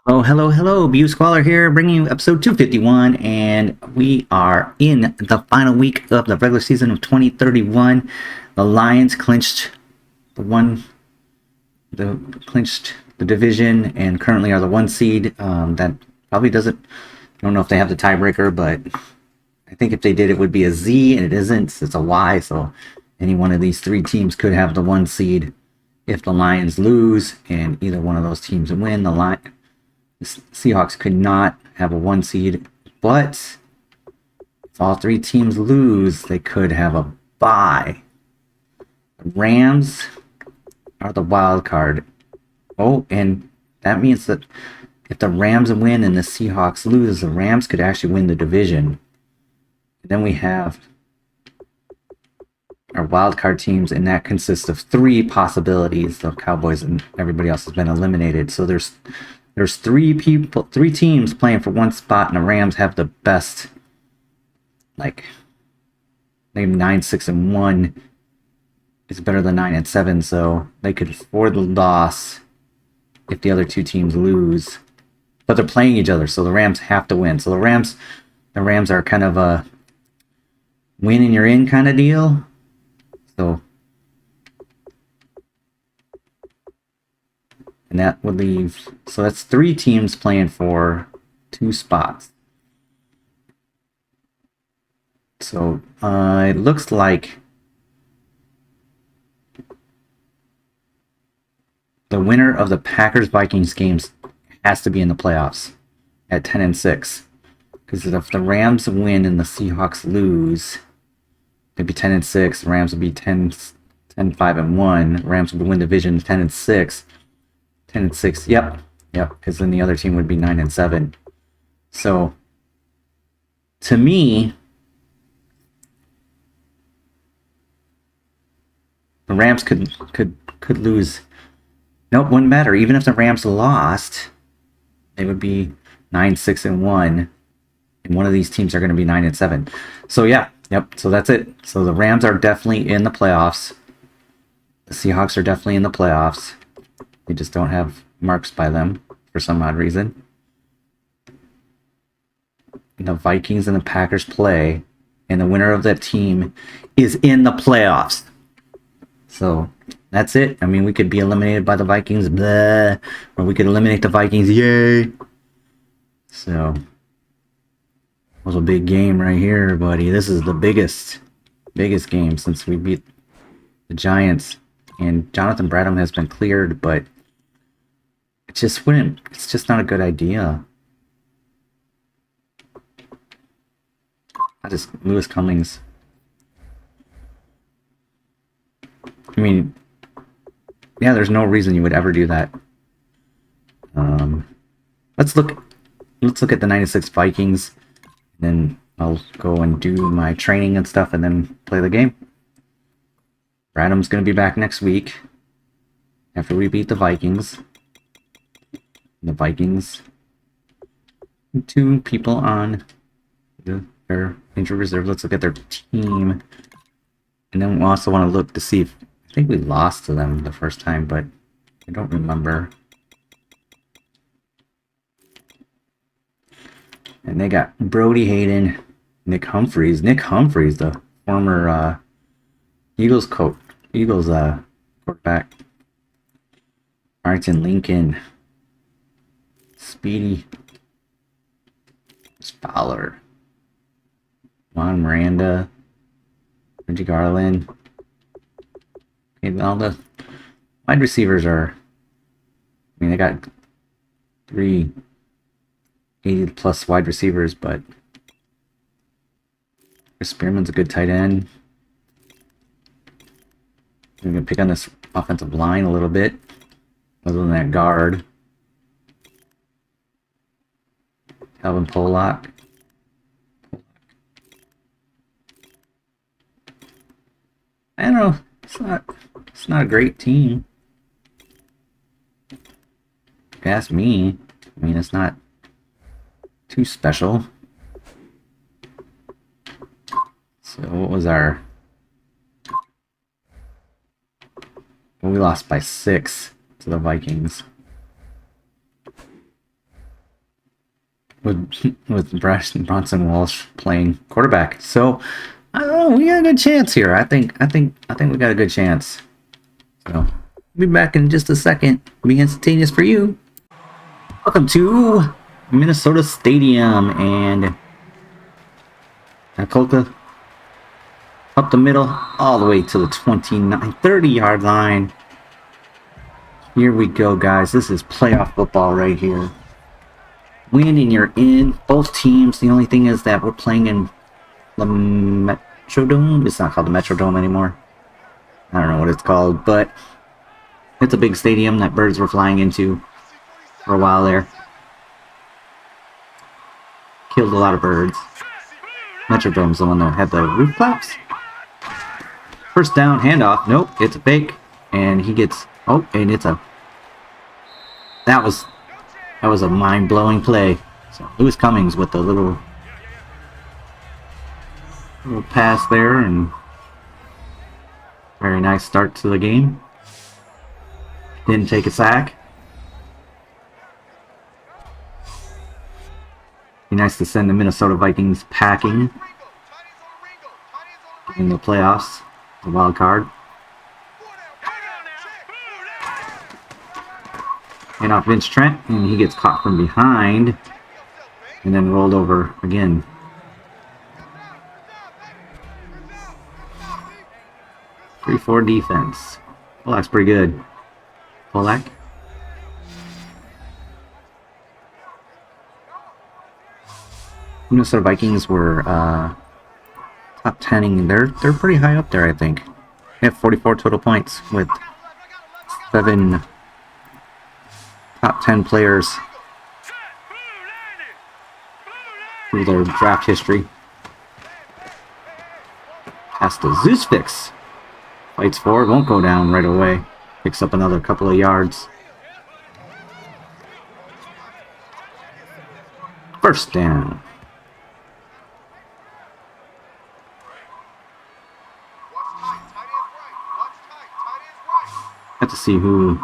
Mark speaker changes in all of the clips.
Speaker 1: Oh, hello, hello. Bu Squalor here, bringing you episode 251, and we are in the final week of the regular season of 2031. The Lions the one, clinched the division, and currently are the one seed. That probably doesn't. I don't know if they have the tiebreaker, but I think if they did, it would be a Z, and it isn't. It's a Y. So any one of these three teams could have the one seed if the Lions lose, and either one of those teams win. The Seahawks could not have a one seed, but if all three teams lose, they could have a bye. The Rams are the wild card. Oh, and that means that if the Rams win and the Seahawks lose, the Rams could actually win the division. And then we have our wild card teams, and that consists of three possibilities. The Cowboys and everybody else has been eliminated. So there's three teams playing for one spot, and the Rams have the best, like, maybe 9-6-1 is better than 9-7, so they could afford the loss if the other two teams lose. But they're playing each other, so the Rams have to win. So the Rams are kind of a win and you're in kind of deal. So, and that would leave, so that's three teams playing for two spots. So it looks like the winner of the Packers-Vikings games has to be in the playoffs at 10-6. Because if the Rams win and the Seahawks lose, they'd be 10-6. The Rams would be 10-5-1. Rams would win division 10-6. 10-6. Yep. Because then the other team would be 9-7. So, to me, the Rams could lose. Nope, wouldn't matter. Even if the Rams lost, they would be 9-6-1, and one of these teams are going to be 9-7. So yep. So that's it. So the Rams are definitely in the playoffs. The Seahawks are definitely in the playoffs. They just don't have marks by them for some odd reason. And the Vikings and the Packers play, and the winner of that team is in the playoffs. So that's it. I mean, we could be eliminated by the Vikings, blah, or we could eliminate the Vikings, yay. So, it was a big game right here, buddy. This is the biggest game since we beat the Giants. And Jonathan Bradham has been cleared, but it's just not a good idea. Lewis Cummings. I mean, yeah, there's no reason you would ever do that. Let's look at the 96 Vikings, and then I'll go and do my training and stuff, and then play the game. Bradham's going to be back next week after we beat the Vikings. The Vikings, two people on their injured reserve. Let's look at their team, and then we also want to look to see if, I think we lost to them the first time, but I don't remember. And they got Brody Hayden, Nick Humphreys, the former Eagles quarterback. Arlington Lincoln, Speedy Fowler, Juan Miranda, Reggie Garland. Okay, all the wide receivers are, I mean, they got 380+ wide receivers, but Chris Spearman's a good tight end. I'm going to pick on this offensive line a little bit, other than that guard. Calvin Pollock. I don't know. It's not a great team. If you ask me, I mean, it's not too special. So what was our... Well, we lost by 6 to the Vikings. with Bronson Walsh playing quarterback. So I don't know, we got a good chance here. I think we got a good chance. So we'll be back in just a second. Be instantaneous for you. Welcome to Minnesota Stadium, and Colca up the middle all the way to the 30-yard line. Here we go, guys. This is playoff football right here. Win and you're in. Both teams. The only thing is that we're playing in the Metrodome. It's not called the Metrodome anymore. I don't know what it's called, but it's a big stadium that birds were flying into for a while there. Killed a lot of birds. Metrodome's the one that had the roof flaps. First down, handoff. Nope, it's a fake. And he gets... Oh, and it's a... That was a mind-blowing play. So Lewis Cummings with the little pass there, and very nice start to the game. Didn't take a sack. Be nice to send the Minnesota Vikings packing in the playoffs, the wild card. And off Vince Trent, and he gets caught from behind and then rolled over again. 3-4 defense. Polak's pretty good. Polak. Minnesota Vikings were top 10. They're pretty high up there, I think. They have 44 total points with 7 top 10 players through their draft history. Pass to Zeusfix. Fights forward, won't go down right away. Picks up another couple of yards. First down. Have to see who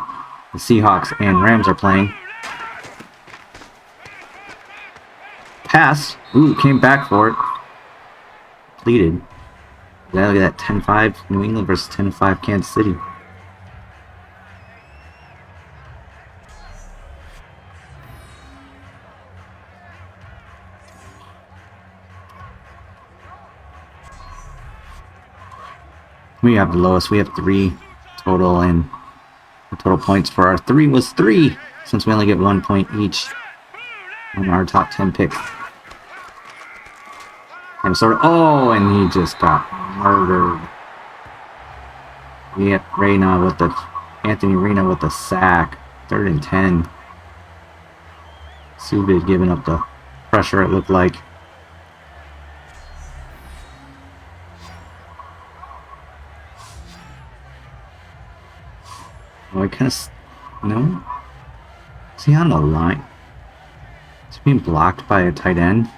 Speaker 1: the Seahawks and Rams are playing. Pass. Ooh, came back for it. Completed. Yeah, look at that. 10-5 New England versus 10-5 Kansas City. We have the lowest. We have 3 total, and the total points for our 3 was 3, since we only get 1 point each on our top 10 picks. And oh, and he just got murdered. We have Anthony Rena with the sack. 3rd and 10. Subid giving up the pressure, it looked like. Oh, I kind of... No? Is he on the line? Is he being blocked by a tight end?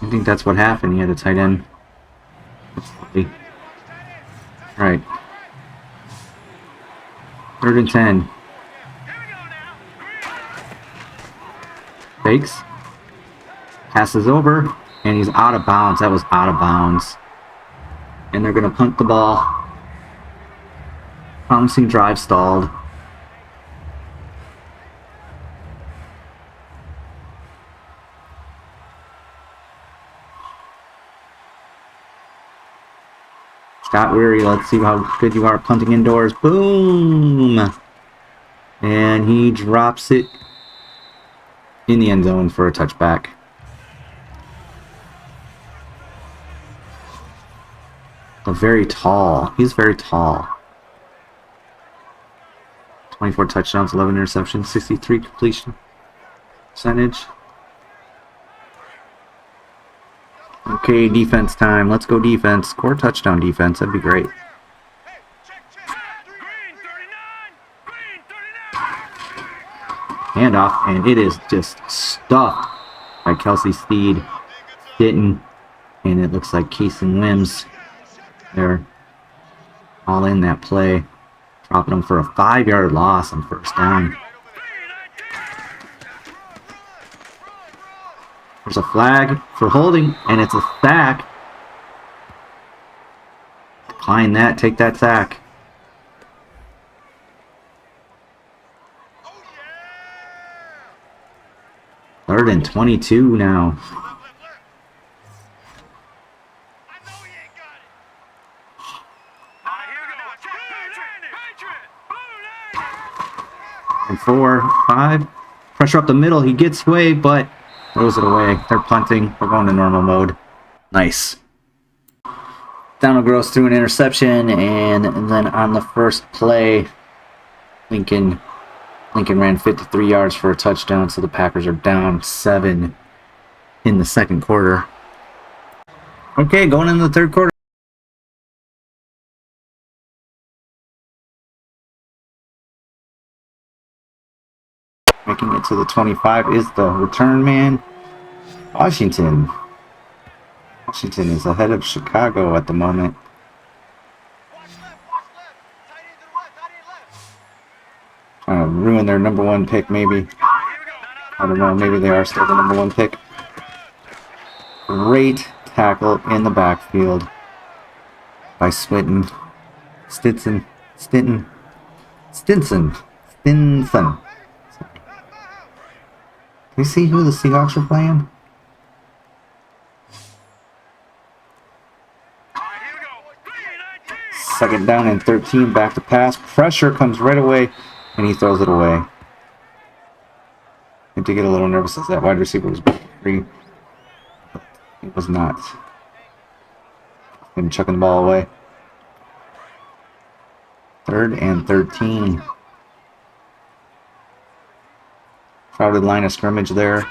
Speaker 1: I think that's what happened. He had a tight end. Right. 3rd and 10. Fakes. Passes over. And he's out of bounds. That was out of bounds. And they're going to punt the ball. Promising drive stalled. Scott Weary, let's see how good you are punting indoors. Boom! And he drops it in the end zone for a touchback. Very tall. He's very tall. 24 touchdowns, 11 interceptions, 63 completion percentage. Okay, defense time. Let's go defense. Score touchdown defense. That'd be great. Handoff, and it is just stuffed by Kelsey Steed. Hitting, and it looks like Keeson Wims. They're all in that play. Dropping them for a 5-yard loss on first down. There's a flag for holding, and it's a sack. Decline that. Take that sack. Third and 22 now. And 4, 5. Pressure up the middle. He gets away, but throws it away. They're punting. We're going to normal mode. Nice. Donald Gross threw an interception, and then on the first play, Lincoln ran 53 yards for a touchdown, so the Packers are down 7 in the second quarter. Okay, going into the third quarter. Making it to the 25 is the return man, Washington. Washington is ahead of Chicago at the moment. Trying to ruin their number 1 pick, maybe. I don't know, maybe they are still the number 1 pick. Great tackle in the backfield by Stinson. Do you see who the Seahawks are playing? Second down and 13, back to pass. Pressure comes right away, and he throws it away. I had to get a little nervous as that wide receiver was free. He was not. And chucking the ball away. Third and 13. Crowded line of scrimmage there.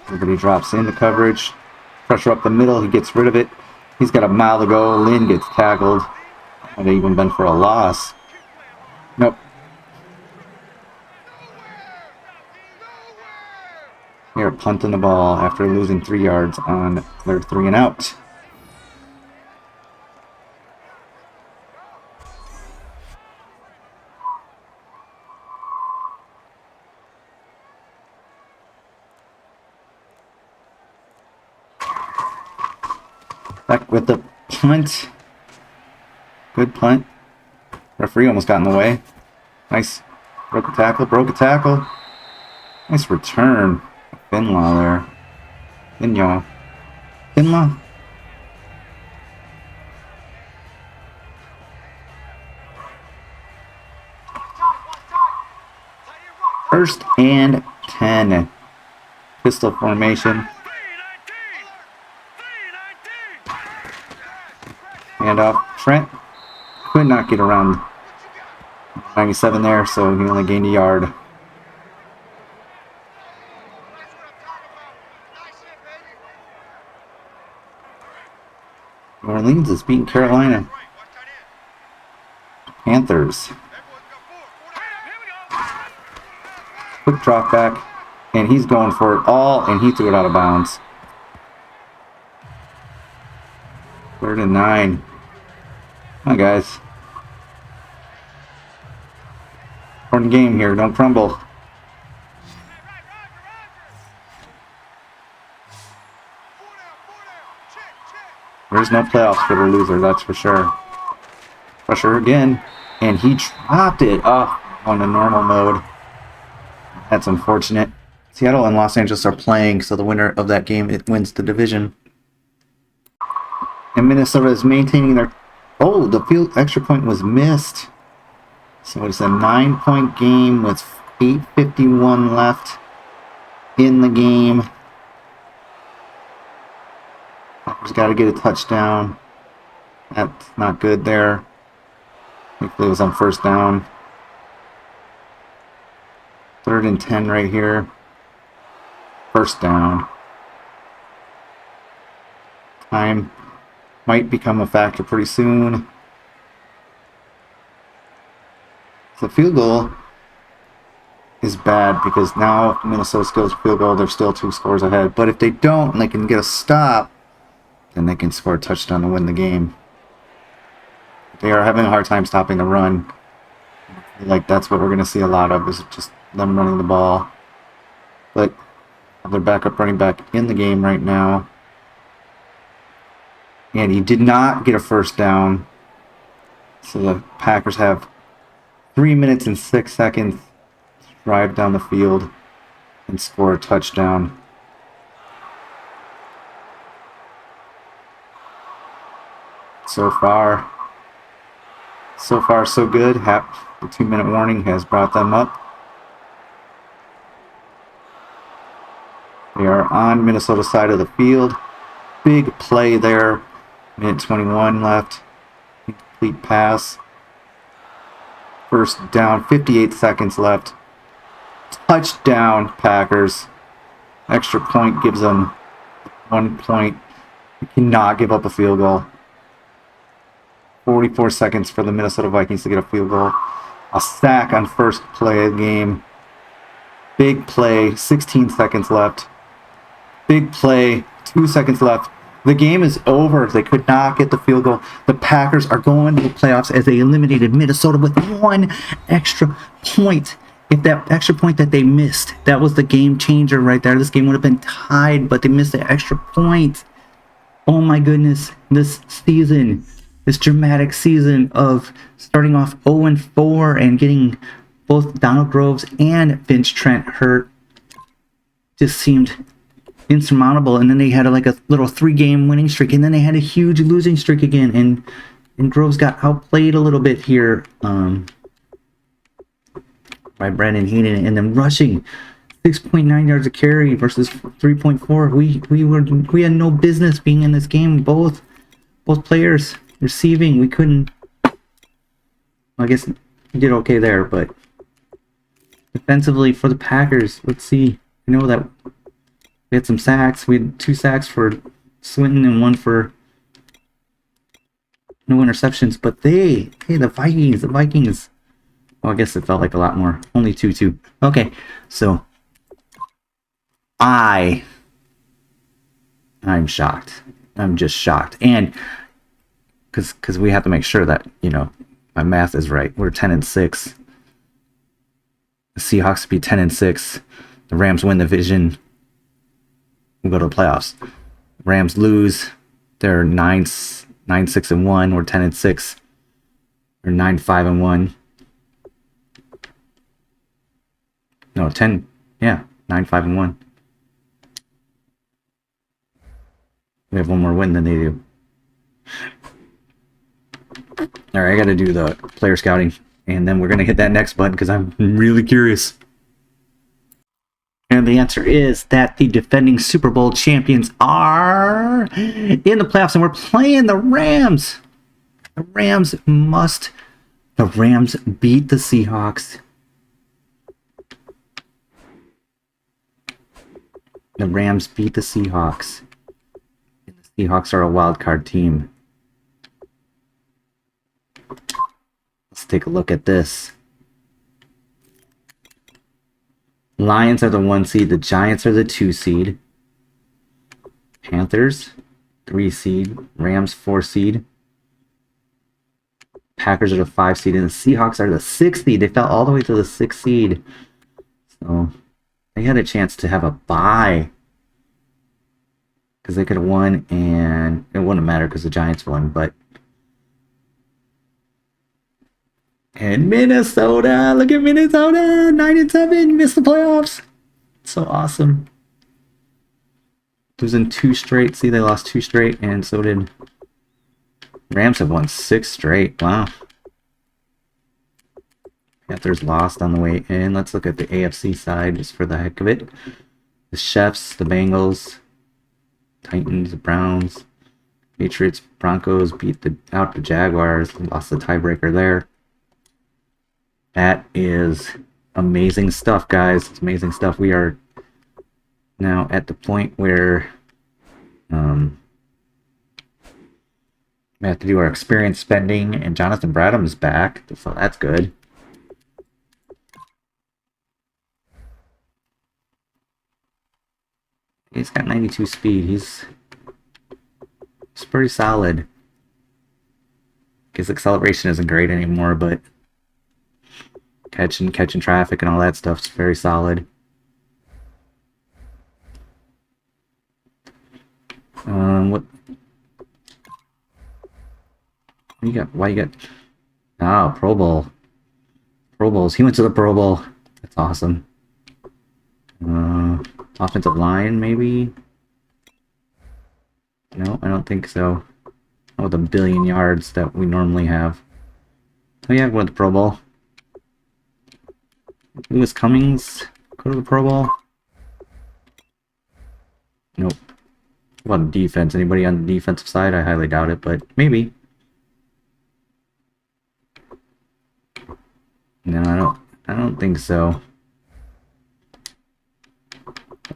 Speaker 1: Everybody drops into coverage. Pressure up the middle. He gets rid of it. He's got a mile to go. Lynn gets tackled. Might have even been for a loss. Nope. They're punting the ball after losing 3 yards on their 3 and out. Back with the punt. Good punt. Referee almost got in the way. Nice. Broke a tackle. Nice return. Finlaw there. Finlaw. First and 10. Pistol formation. Hand off. Trent could not get around 97 there, so he only gained a yard. New Orleans is beating Carolina Panthers. Quick drop back, and he's going for it all, and he threw it out of bounds. 3rd and 9. Come on, guys. Important game here. Don't crumble. There's no playoffs for the loser, that's for sure. Pressure again. And he dropped it. Oh, on a normal mode. That's unfortunate. Seattle and Los Angeles are playing, so the winner of that game, it wins the division. And Minnesota is maintaining their... Oh, the field extra point was missed. So it's a 9-point game with 8:51 left in the game. Packers got to get a touchdown. That's not good there. Hopefully it was on first down. 3rd and 10 right here. First down. Time might become a factor pretty soon. The field goal is bad because now if Minnesota scores a field goal, they're still 2 scores ahead. But if they don't and they can get a stop, then they can score a touchdown to win the game. They are having a hard time stopping the run. Like that's what we're going to see a lot of, is just them running the ball. but their backup running back in the game right now. And he did not get a first down. So the Packers have 3 minutes and 6 seconds to drive down the field and score a touchdown. So far, so good. The 2-minute warning has brought them up. They are on Minnesota's side of the field. Big play there. Minute 21 left. Incomplete pass. First down, 58 seconds left. Touchdown, Packers. Extra point gives them 1 point. You cannot give up a field goal. 44 seconds for the Minnesota Vikings to get a field goal. A sack on first play of the game. Big play, 16 seconds left. Big play, 2 seconds left. The game is over. They could not get the field goal. The Packers are going to the playoffs as they eliminated Minnesota with 1 extra point. If that extra point that they missed, that was the game changer right there. This game would have been tied, but they missed the extra point. Oh my goodness. This season, this dramatic season of starting off 0-4 and getting both Donald Groves and Vince Trent hurt just seemed insurmountable. And then they had like a little 3-game winning streak, and then they had a huge losing streak again, and Groves got outplayed a little bit here by Brandon Heenan, and then rushing 6.9 yards a carry versus 3.4. We had no business being in this game. Both players receiving, we couldn't. I guess we did okay there, but defensively for the Packers, let's see. I know that we had some sacks. We had 2 sacks for Swinton and 1 for no interceptions. But the Vikings. Well, I guess it felt like a lot more. Only 2-2. Okay, so I'm shocked. I'm just shocked, and because we have to make sure that my math is right. We're 10-6. The Seahawks be 10-6. The Rams win the division. We go to the playoffs. Rams lose. They're 9-6-1. We're 10-6. They're 9-5-1. No, 10. Yeah, 9-5-1. We have 1 more win than they do. All right, I got to do the player scouting, and then we're going to hit that next button because I'm really curious. And the answer is that the defending Super Bowl champions are in the playoffs, and we're playing the Rams. The Rams beat the Seahawks. The Rams beat the Seahawks. And the Seahawks are a wild card team. Let's take a look at this. Lions are the 1 seed. The Giants are the 2 seed. Panthers, 3 seed. Rams, 4 seed. Packers are the 5 seed. And the Seahawks are the 6 seed. They fell all the way to the 6 seed. So they had a chance to have a bye. Because they could have won, and it wouldn't matter because the Giants won, but. And Minnesota, look at Minnesota, 9-7, missed the playoffs. So awesome. Losing 2 straight. See, they lost 2 straight, and so did Rams. Have won 6 straight. Wow. Panthers lost on the way in. Let's look at the AFC side just for the heck of it. The Chiefs, the Bengals, Titans, the Browns, Patriots, Broncos beat out the Jaguars. Lost the tiebreaker there. That is amazing stuff, guys. It's amazing stuff. We are now at the point where we have to do our experience spending, and Jonathan Bradham is back, so that's good. He's got 92 speed. He's pretty solid. His acceleration isn't great anymore, but catching traffic and all that stuff's very solid. What you got? Why you got? Oh, Pro Bowl. Pro Bowls. He went to the Pro Bowl. That's awesome. Offensive line, maybe? No, I don't think so. Not with a billion yards that we normally have. Oh yeah, went to the Pro Bowl. Lewis Cummings go to the Pro Bowl? Nope. What about defense? Anybody on the defensive side? I highly doubt it, but maybe. No, I don't think so.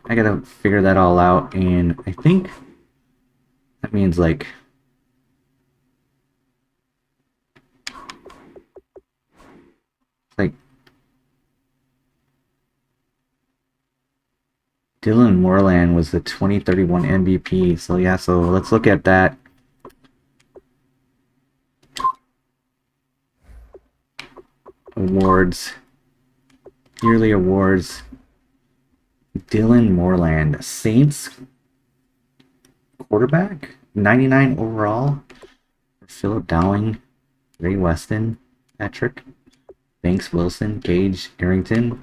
Speaker 1: I gotta figure that all out, and I think that means like Dylan Moreland was the 2031 MVP. So yeah, so let's look at that. Awards. Yearly awards. Dylan Moreland. Saints quarterback. 99 overall. Philip Dowling. Ray Weston. Patrick. Banks Wilson. Gage Arrington.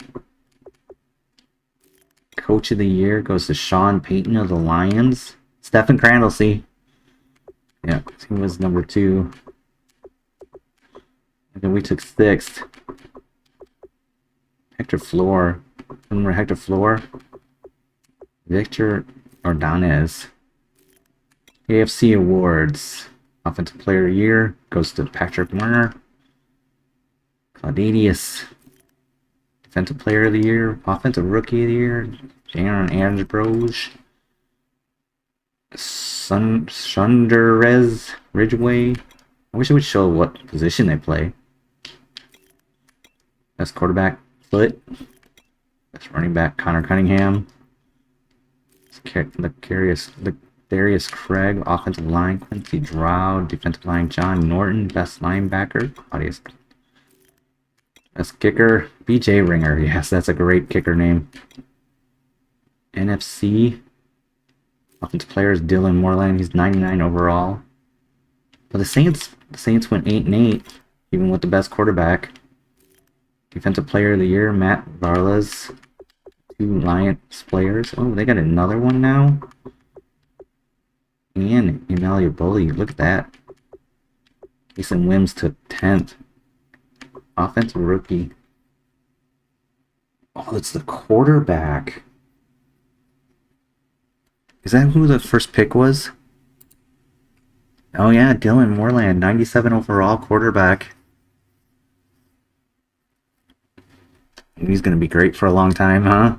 Speaker 1: Coach of the Year goes to Sean Payton of the Lions. Stephen Crandlesey. Yeah, he was number 2. And then we took 6th. Hector Floor. Remember Hector Floor? Victor Ordonez. AFC Awards. Offensive Player of the Year goes to Patrick Werner. Claudadius. Defensive Player of the Year. Offensive Rookie of the Year. Jaron Ambrose. Sunderez Ridgeway. I wish it would show what position they play. Best quarterback, Foot. Best running back, Connor Cunningham. Darius Craig. Offensive line, Quincy Dowd. Defensive line, John Norton. Best linebacker, Claudius. Best kicker, BJ Ringer. Yes, that's a great kicker name. NFC. Offensive players, Dylan Moreland. He's 99 overall. But the Saints went 8-8, even with the best quarterback. Defensive Player of the Year, Matt Varlas. 2 Lions players. Oh, they got another one now. And Emalia Bully. Look at that. Jason Wims took 10th. Offensive rookie. Oh, it's the quarterback. Is that who the first pick was? Oh yeah, Dylan Moreland, 97 overall quarterback. He's gonna be great for a long time, huh?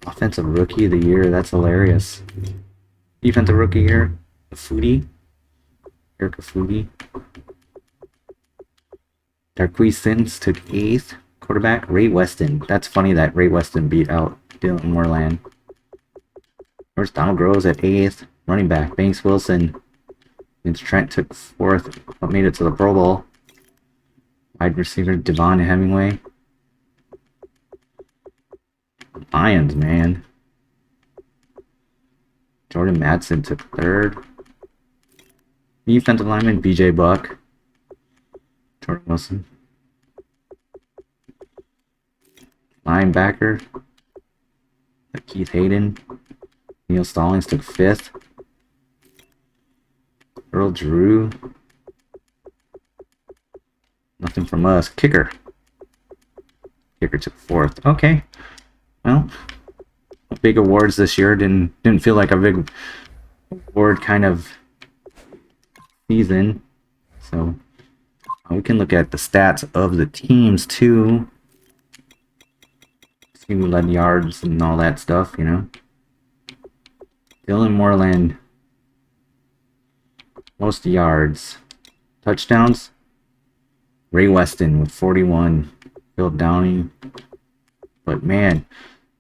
Speaker 1: Offensive Rookie of the Year, that's hilarious. Defensive Rookie Year, Foodie. Erica Foodie. Darquise Sims took 8th. Quarterback, Ray Weston. That's funny that Ray Weston beat out Dylan Moreland. Where's Donald Groves at 8th? Running back, Banks Wilson. Vince Trent took 4th, but made it to the Pro Bowl. Wide receiver, Devon Hemingway. Lions, man. Jordan Madsen took 3rd. Defensive lineman, BJ Buck. Jordan Wilson. Linebacker, Keith Hayden. Neil Stallings took 5th. Earl Drew. Nothing from us. Kicker. Kicker took 4th. Okay. Well, big awards this year. Didn't feel like a big award kind of season. So we can look at the stats of the teams too. See who led yards and all that stuff, you know. Dylan Moreland, most yards. Touchdowns, Ray Weston with 41. Phil Downing. But man,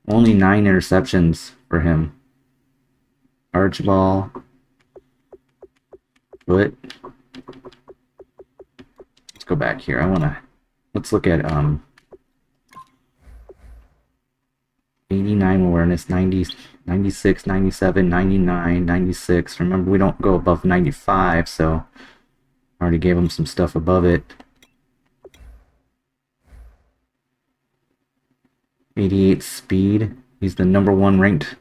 Speaker 1: only 9 interceptions for him. Archibald. But let's go back here. Let's look at 89 awareness, 90, 96, 97, 99, 96. Remember, we don't go above 95, so I already gave him some stuff above it. 88 speed. He's the #1 ranked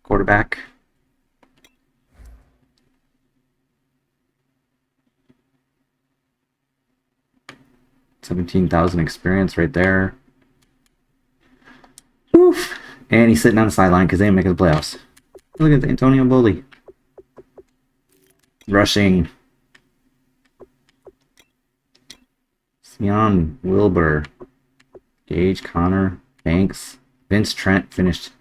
Speaker 1: quarterback. 17,000 experience right there. Oof. And he's sitting on the sideline because they didn't make the playoffs. Look at the Antonio Boley. Rushing. Sion Wilbur. Gage, Connor, Banks. Vince Trent finished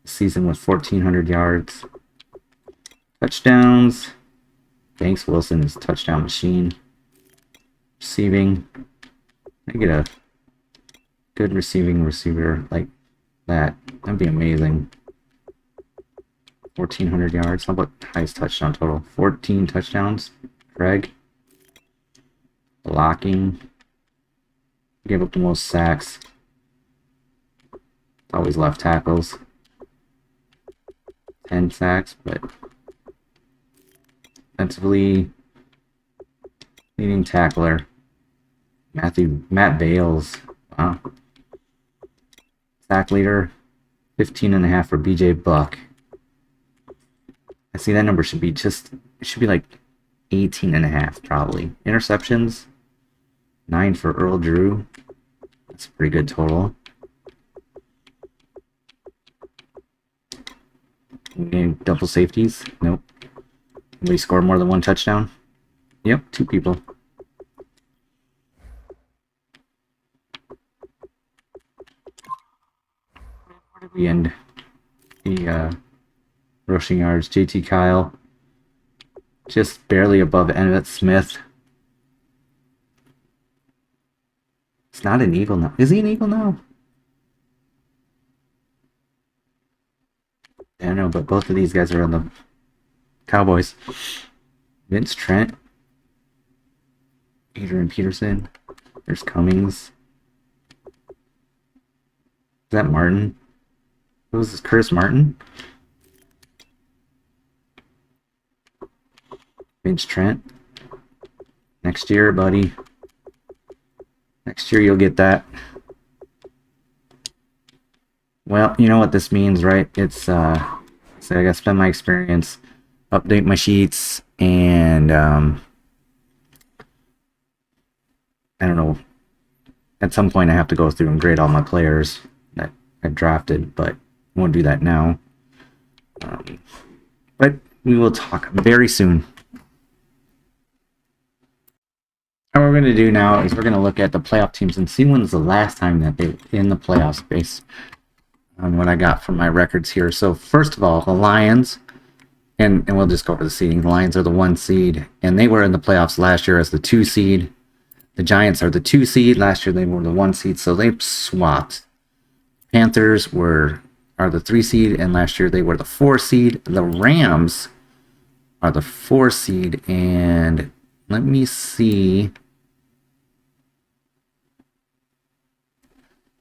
Speaker 1: the season with 1,400 yards. Touchdowns. Banks Wilson is a touchdown machine. Receiving. I get a good receiving receiver like that. That'd be amazing. 1,400 yards. How about highest touchdown total? 14 touchdowns. Craig. Blocking. Gave up the most sacks. Always left tackles. 10 sacks, but defensively leading tackler. Matt Bales. Wow. Sack leader. 15.5 for BJ Buck. I see that number should be it should be like 18.5 probably. Interceptions. 9 for Earl Drew. That's a pretty good total. Getting double safeties. Nope. Anybody scored more than 1 touchdown? Yep, 2 people. Where did we end the rushing yards? JT Kyle. Just barely above Emmitt Smith. It's not an Eagle now. Is he an Eagle now? I don't know, but both of these guys are on the Cowboys. Vince Trent. Adrian Peterson. There's Cummings. Is that Martin? Who was this? Curtis Martin? Vince Trent. Next year, buddy. Next year you'll get that. Well, you know what this means, right? It's so I gotta spend my experience, update my sheets, and I don't know. At some point I have to go through and grade all my players that I drafted, but I won't do that now. But we will talk very soon. What we're going to do now is we're going to look at the playoff teams and see when's the last time that they were in the playoffs based on what I got from my records here. So first of all, the Lions, and we'll just go over the seeding. The Lions are the 1 seed, and they were in the playoffs last year as the 2 seed. The Giants are the 2 seed. Last year they were the 1 seed, so they swapped. Panthers are the 3 seed, and last year they were the 4 seed. The Rams are the 4 seed, and let me see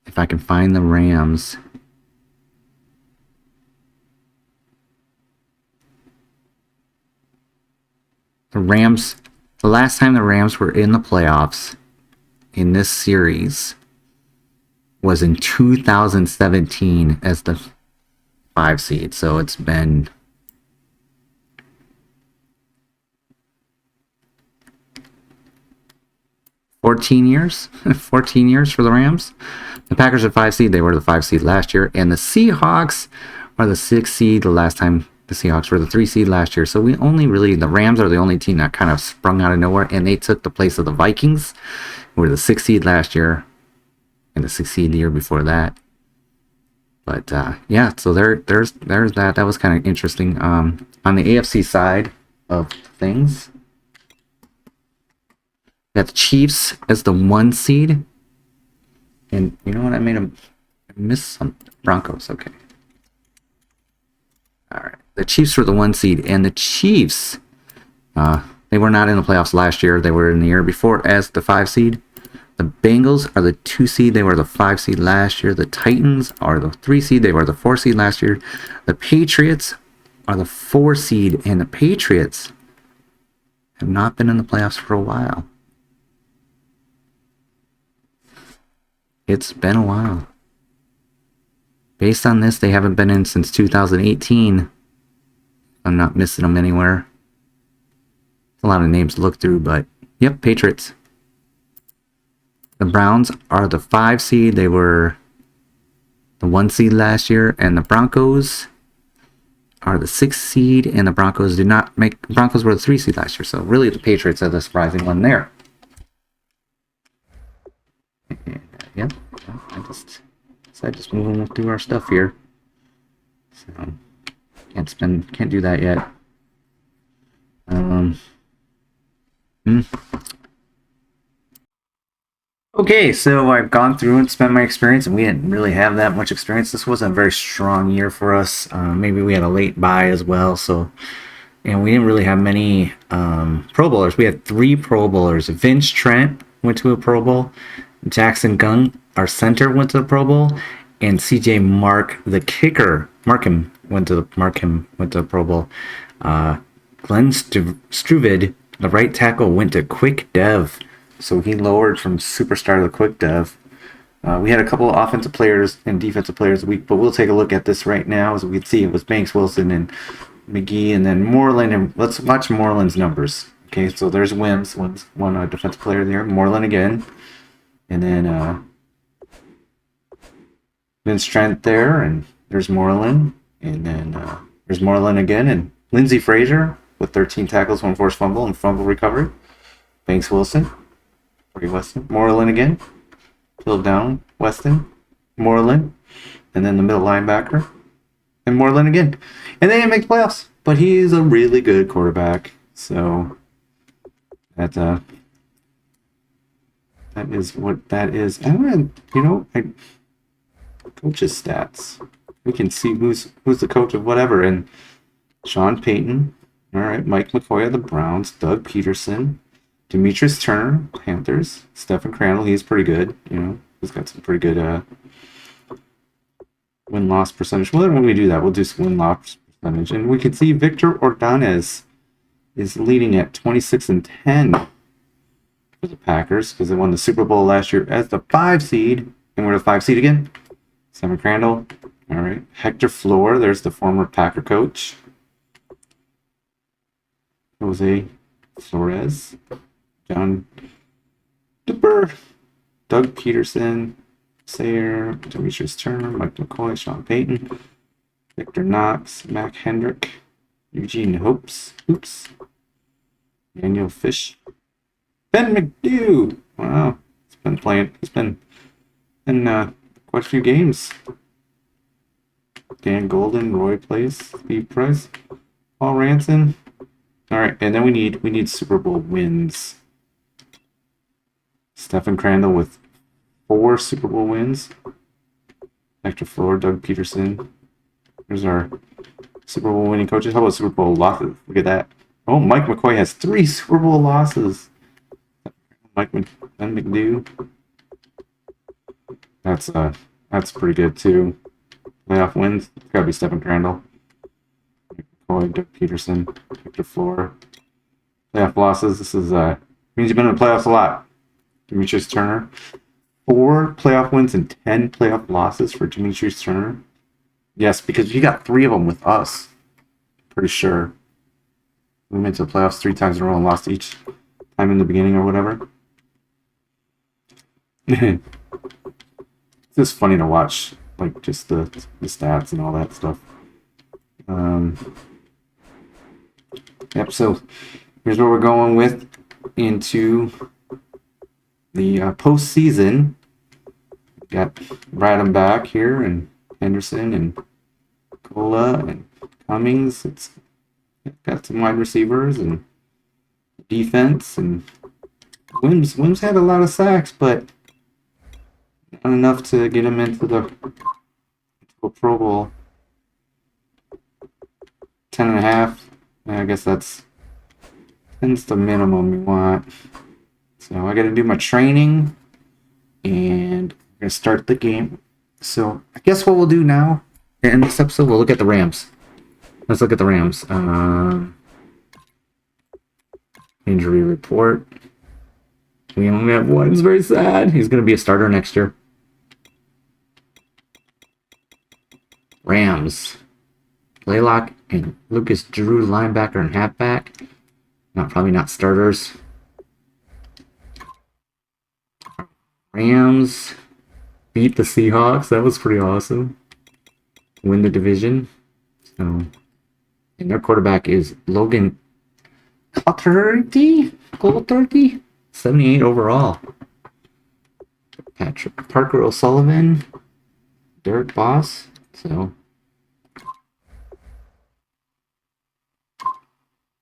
Speaker 1: if I can find the Rams. The last time the Rams were in the playoffs in this series was in 2017 as the 5 seed. So it's been 14 years. 14 years for the Rams. The Packers are 5 seed. They were the 5 seed last year. And the Seahawks are the 6 seed. The last time the Seahawks were the 3 seed last year. So the Rams are the only team that kind of sprung out of nowhere, and they took the place of the Vikings, who were the 6 seed last year and the 6 seed the year before that. But yeah, so there's that. That was kind of interesting. On the AFC side of things, got the Chiefs as the 1 seed. And you know what? I missed some. Broncos, okay. Alright. The Chiefs were the 1 seed. And the Chiefs, they were not in the playoffs last year. They were in the year before as the 5 seed. The Bengals are the 2 seed. They were the 5 seed last year. The Titans are the 3 seed. They were the 4 seed last year. The Patriots are the 4 seed. And the Patriots have not been in the playoffs for a while. It's been a while. Based on this, they haven't been in since 2018. I'm not missing them anywhere. A lot of names to look through, but yep, Patriots. The Browns are the 5 seed. They were the 1 seed last year, and the Broncos are the 6 seed, and the Broncos did not make. Broncos were the 3 seed last year, so really the Patriots are the surprising one there. And, yep, I just moving through our stuff here. So can't do that yet. Okay, so I've gone through and spent my experience, and we didn't really have that much experience. This wasn't a very strong year for us. Maybe we had a late buy as well, so and we didn't really have many Pro Bowlers. We had 3 Pro Bowlers. Vince Trent went to a Pro Bowl. Jackson Gunn, our center, went to the Pro Bowl, and CJ Mark, the kicker, Markham went to the Pro Bowl. Glenn Struvid, the right tackle, went to Quick Dev. So he lowered from superstar to quick dev. We had a couple of offensive players and defensive players a week, but we'll take a look at this right now. As we can see, it was Banks, Wilson, and McGee, and then Moreland. And let's watch Moreland's numbers. Okay, so there's Wims, one defensive player there. Moreland again. And then Vince Trent there, and there's Moreland. And then there's Moreland again. And Lindsey Frazier with 13 tackles, 1 forced fumble, and fumble recovery. Banks Wilson. Weston, Moreland again, pulled down Weston, Moreland, and then the middle linebacker, and Moreland again. And they didn't make the playoffs, but he's a really good quarterback. So that is what that is. And coach's stats. We can see who's the coach of whatever. And Sean Payton, all right, Mike McCoy of the Browns, Doug Peterson. Demetrius Turner, Panthers. Stephen Crandall, he's pretty good. He's got some pretty good win-loss percentage. Well, when we do that, we'll do some win-loss percentage. And we can see Victor Ordonez is leading at 26-10 for the Packers because they won the Super Bowl last year as the 5 seed. And we're the 5 seed again. Stephen Crandall. All right. Hector Fleur, there's the former Packer coach. Jose Flores. John Dipper, Doug Peterson, Sayer, Demetrius Turner, Mike McCoy, Sean Payton, Victor Knox, Mac Hendrick, Eugene Hoops, Daniel Fish, Ben McDew. Wow, he's been in quite a few games. Dan Golden, Roy Place, Steve Price, Paul Ranson. All right, and then we need Super Bowl wins. Stephen Crandall with 4 Super Bowl wins. Hector Fleur, Doug Peterson. There's our Super Bowl winning coaches. How about Super Bowl losses? Look at that. Oh, Mike McCoy has 3 Super Bowl losses. Ben McDew. That's pretty good too. Playoff wins. It's gotta be Stephen Crandall. Mike McCoy, Doug Peterson, Hector Fleur. Playoff losses. This is means you've been in the playoffs a lot. Demetrius Turner. 4 playoff wins and 10 playoff losses for Demetrius Turner. Yes, because he got 3 of them with us. Pretty sure. We went to the playoffs 3 times in a row and lost each time in the beginning or whatever. It's just funny to watch, like just the stats and all that stuff. Yep, so here's what we're going with into the postseason. Got Bradham back here, and Henderson, and Cola, and Cummings. It's got some wide receivers and defense, and Wims had a lot of sacks, but not enough to get him into a Pro Bowl. 10.5. I guess that's the minimum we want. So I got to do my training. And we're going to start the game. So I guess what we'll do now, in this episode, we'll look at the Rams. Let's look at the Rams. Injury report. We only have one. It's very sad. He's going to be a starter next year. Rams. Blaylock and Lucas Drew, linebacker and halfback. Probably not starters. Rams beat the Seahawks. That was pretty awesome. Win the division. So, and their quarterback is Logan Cotterty, 78 overall. Patrick Parker O'Sullivan, Derek Boss. So,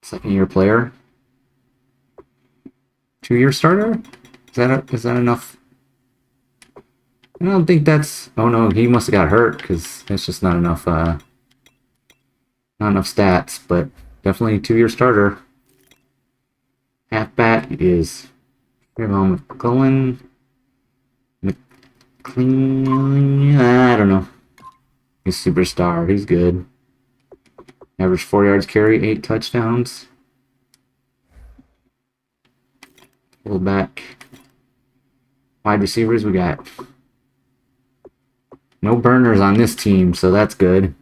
Speaker 1: second-year player, 2-year starter. Is that enough? I don't think that's. Oh no, he must have got hurt because that's just not enough. Not enough stats, but definitely 2-year starter. Halfback is McClellan. McLean. I don't know. He's a superstar. He's good. Average 4 yards carry, 8 touchdowns. Fullback. Wide receivers, we got no burners on this team, so that's good.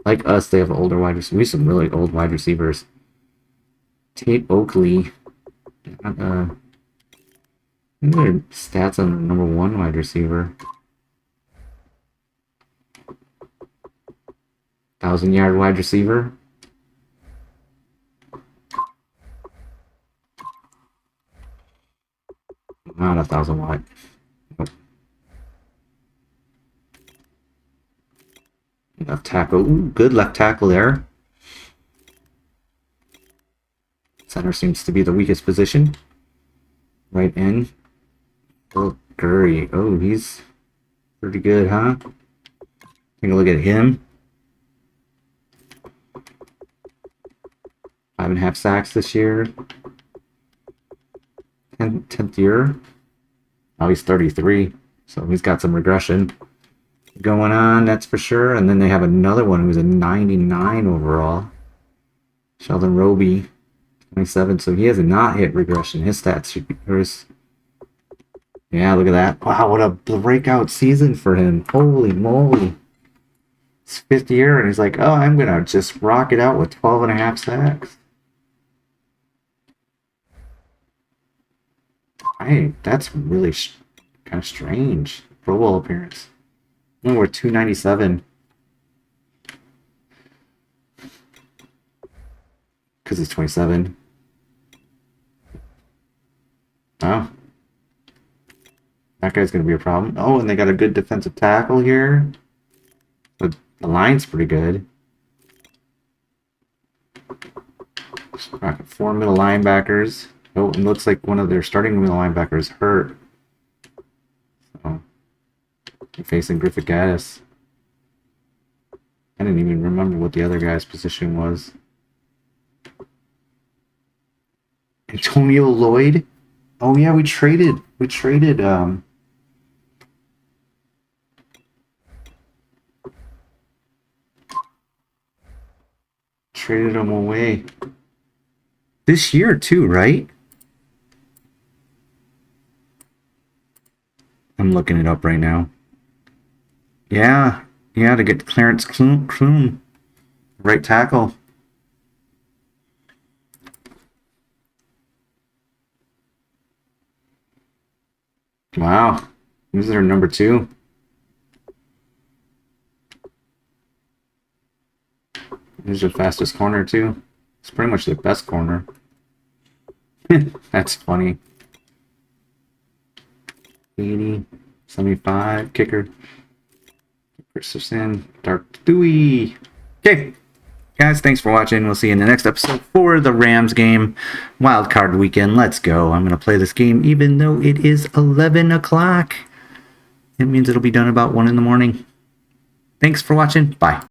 Speaker 1: Like us, they have older wide receivers. We have some really old wide receivers. Tate Oakley. Their stats on the number 1 wide receiver. 1,000-yard wide receiver. Not 1,000 watt. Nope. Left tackle. Ooh, good left tackle there. Center seems to be the weakest position. Right end. Phil Curry. Oh, he's pretty good, huh? Take a look at him. 5.5 sacks this year. 10th year. Oh, he's 33, so he's got some regression going on, that's for sure. And then they have another one who's a 99 overall. Sheldon Roby, 27, so he has not hit regression. His stats should be hers. Yeah, look at that. Wow, what a breakout season for him. Holy moly. It's 5th year, and he's like, oh, I'm going to just rock it out with 12.5 sacks. That's really kind of strange. Pro Bowl appearance. Oh, we're 297. Because he's 27. Oh. That guy's going to be a problem. Oh, and they got a good defensive tackle here. But the line's pretty good. Got 4 middle linebackers. Oh, it looks like one of their starting middle linebackers hurt. So, they're facing Griffith Gaddis. I didn't even remember what the other guy's position was. Antonio Lloyd. Oh yeah, we traded him away. This year too, right? I'm looking it up right now. Yeah, to get Clarence Klum, right tackle. Wow, this is our number 2. This is the fastest corner too. It's pretty much the best corner. That's funny. 80, 75, kicker. Persistent, Dark Dewey. Okay, guys, thanks for watching. We'll see you in the next episode for the Rams game. Wild card weekend. Let's go. I'm going to play this game even though it is 11 o'clock. It means it'll be done about 1 in the morning. Thanks for watching. Bye.